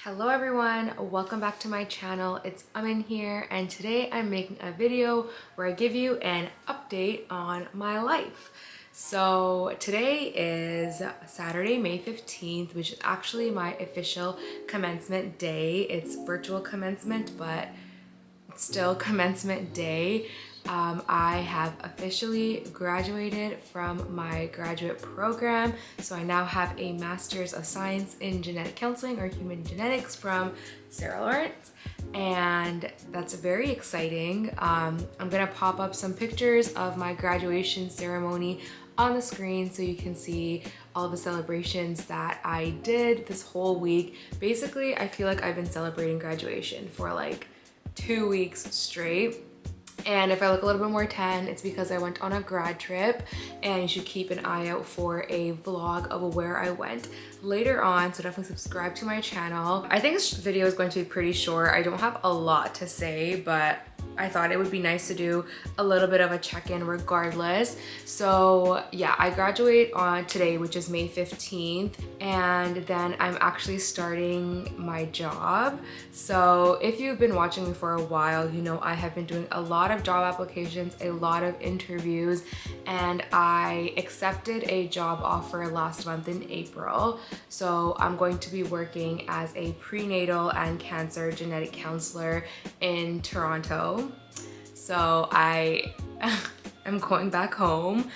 Hello everyone, welcome back to my channel. It's Amin here, and today I'm making a video where I give you an update on my life. So today is Saturday, May 15th, which is actually my official commencement day. It's virtual commencement, but it's still commencement day. I have officially graduated from my graduate program. So I now have a Master's of Science in Genetic Counseling or Human Genetics from Sarah Lawrence. And that's very exciting. I'm gonna pop up some pictures of my graduation ceremony on the screen so you can see all the celebrations that I did this whole week. Basically, I feel like I've been celebrating graduation for like 2 weeks straight. And if I look a little bit more tan, it's because I went on a grad trip, and you should keep an eye out for a vlog of where I went later on, so definitely subscribe to my channel. I think this video is going to be pretty short. I don't have a lot to say, but I thought it would be nice to do a little bit of a check-in regardless. So yeah, I graduate on today, which is May 15th, and then I'm actually starting my job. So if you've been watching me for a while, you know I have been doing a lot of job applications, a lot of interviews, and I accepted a job offer last month in April. So I'm going to be working as a prenatal and cancer genetic counselor in Toronto. So I am going back home.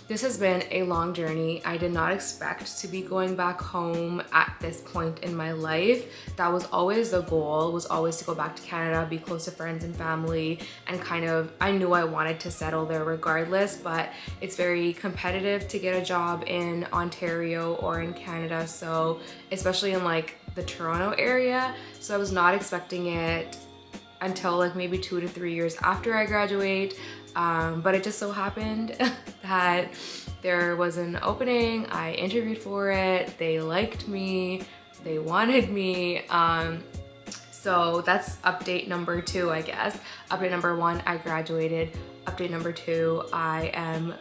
This has been a long journey. I did not expect to be going back home at this point in my life. That was always the goal, was always to go back to Canada, be close to friends and family, and kind of, I knew I wanted to settle there regardless, but it's very competitive to get a job in Ontario or in Canada. So especially in like the Toronto area. So I was not expecting it until like maybe 2 to 3 years after I graduate. But it just so happened that there was an opening. I interviewed for it. They liked me. They wanted me. So that's update number 2, I guess. Update number 1, I graduated. Update number 2, I am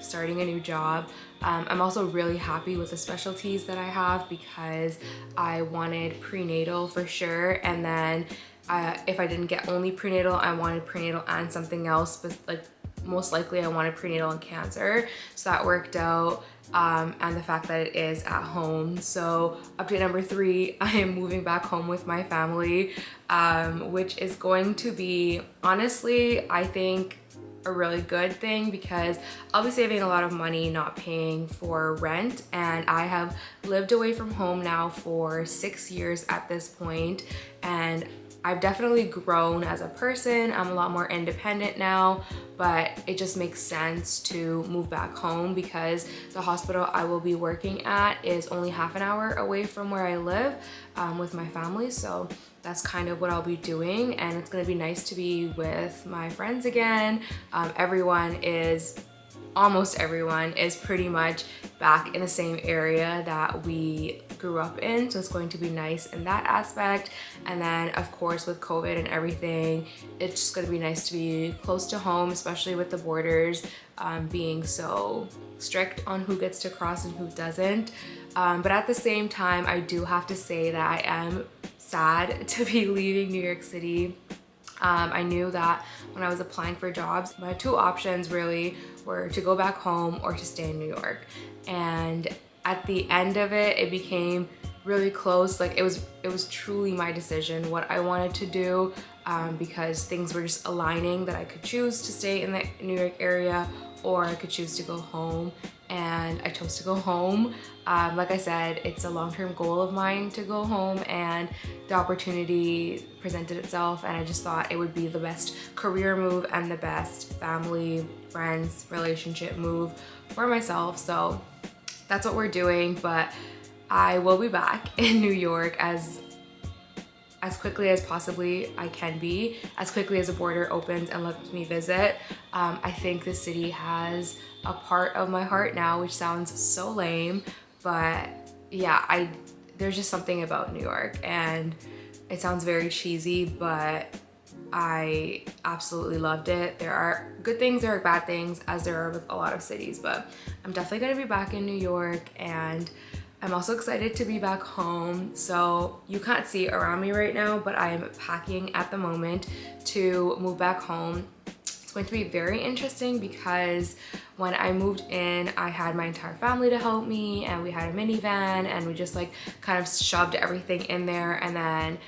starting a new job. I'm also really happy with the specialties that I have because I wanted prenatal for sure, and then if I didn't get only prenatal, I wanted prenatal and something else, but like most likely I wanted prenatal and cancer. So that worked out, and the fact that it is at home. So update number 3, I am moving back home with my family, which is going to be, honestly, I think a really good thing because I'll be saving a lot of money not paying for rent, and I have lived away from home now for 6 years at this point, and I've definitely grown as a person. I'm a lot more independent now, but it just makes sense to move back home because the hospital I will be working at is only half an hour away from where I live with my family. So that's kind of what I'll be doing, and it's gonna be nice to be with my friends again. Almost everyone is pretty much back in the same area that we grew up in, so it's going to be nice in that aspect. And then of course with COVID and everything, it's just going to be nice to be close to home, especially with the borders being so strict on who gets to cross and who doesn't. But at the same time, I do have to say that I am sad to be leaving New York City. I knew that when I was applying for jobs, my 2 options really were to go back home or to stay in New York. And at the end of it, it became really close. Like it was truly my decision what I wanted to do, because things were just aligning that I could choose to stay in the New York area or I could choose to go home, and I chose to go home. Like I said, it's a long-term goal of mine to go home, and the opportunity presented itself, and I just thought it would be the best career move and the best family, friends, relationship move for myself. So that's what we're doing, but I will be back in New York as quickly as possibly I can be, as quickly as the border opens and lets me visit. I think the city has a part of my heart now, which sounds so lame, but yeah, there's just something about New York, and it sounds very cheesy, but I absolutely loved it. There are good things, there are bad things, as there are with a lot of cities, but I'm definitely gonna be back in New York, and I'm also excited to be back home. So you can't see around me right now, but I am packing at the moment to move back home. It's going to be very interesting because when I moved in, I had my entire family to help me, and we had a minivan, and we just like kind of shoved everything in there. And then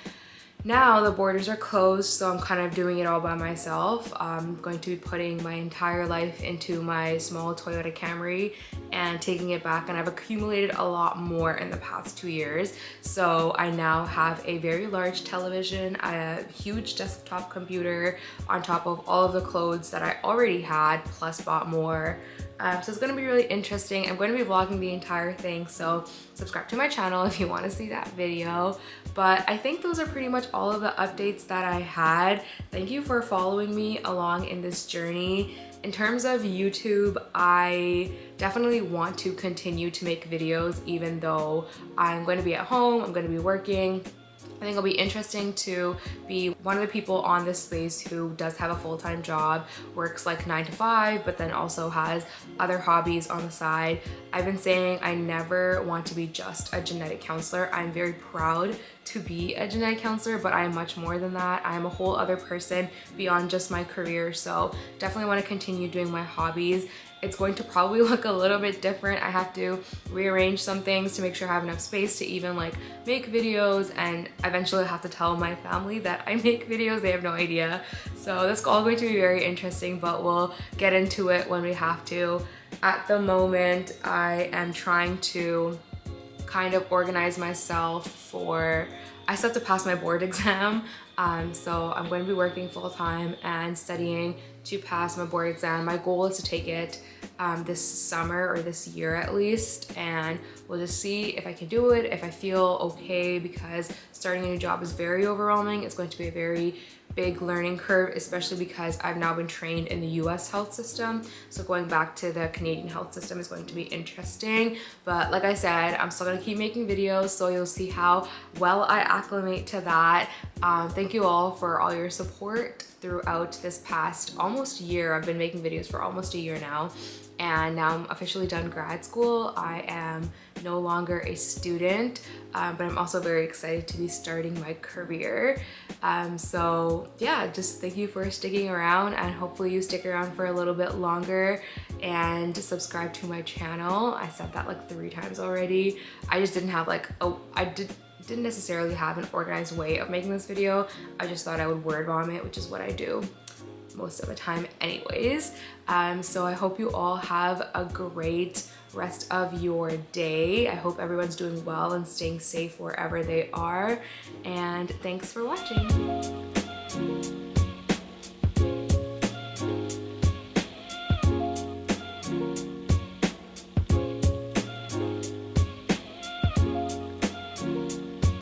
now the borders are closed, so I'm kind of doing it all by myself. I'm going to be putting my entire life into my small Toyota Camry and taking it back, and I've accumulated a lot more in the past 2 years. So I now have a very large television, a huge desktop computer on top of all of the clothes that I already had, plus bought more. So it's gonna be really interesting. I'm going to be vlogging the entire thing, so subscribe to my channel if you want to see that video. But I think those are pretty much all of the updates that I had. Thank you for following me along in this journey. In terms of YouTube, I definitely want to continue to make videos even though I'm going to be at home, I'm going to be working. I think it'll be interesting to be one of the people on this space who does have a full-time job, works like 9 to 5, but then also has other hobbies on the side. I've been saying I never want to be just a genetic counselor. I'm very proud to be a genetic counselor, but I am much more than that. I am a whole other person beyond just my career. So definitely want to continue doing my hobbies. It's going to probably look a little bit different. I have to rearrange some things to make sure I have enough space to even like make videos, and eventually have to tell my family that I make videos. They have no idea. So that's all going to be very interesting, but we'll get into it when we have to. At the moment, I am trying to kind of organize myself for, I still have to pass my board exam. So I'm going to be working full time and studying to pass my board exam. My goal is to take it this summer, or this year at least, and we'll just see if I can do it, if I feel okay, because starting a new job is very overwhelming. It's going to be a very big learning curve, especially because I've now been trained in the US health system. So going back to the Canadian health system is going to be interesting. But like I said, I'm still gonna keep making videos, so you'll see how well I acclimate to that. Thank you all for all your support throughout this past almost year. I've been making videos for almost a year now, and now I'm officially done grad school. I am no longer a student, but I'm also very excited to be starting my career. So yeah, just thank you for sticking around, and hopefully you stick around for a little bit longer and subscribe to my channel. I said that like 3 times already. I just didn't have like, didn't necessarily have an organized way of making this video. I just thought I would word vomit, which is what I do most of the time anyways. So I hope you all have a great rest of your day. I hope everyone's doing well and staying safe wherever they are. And thanks for watching.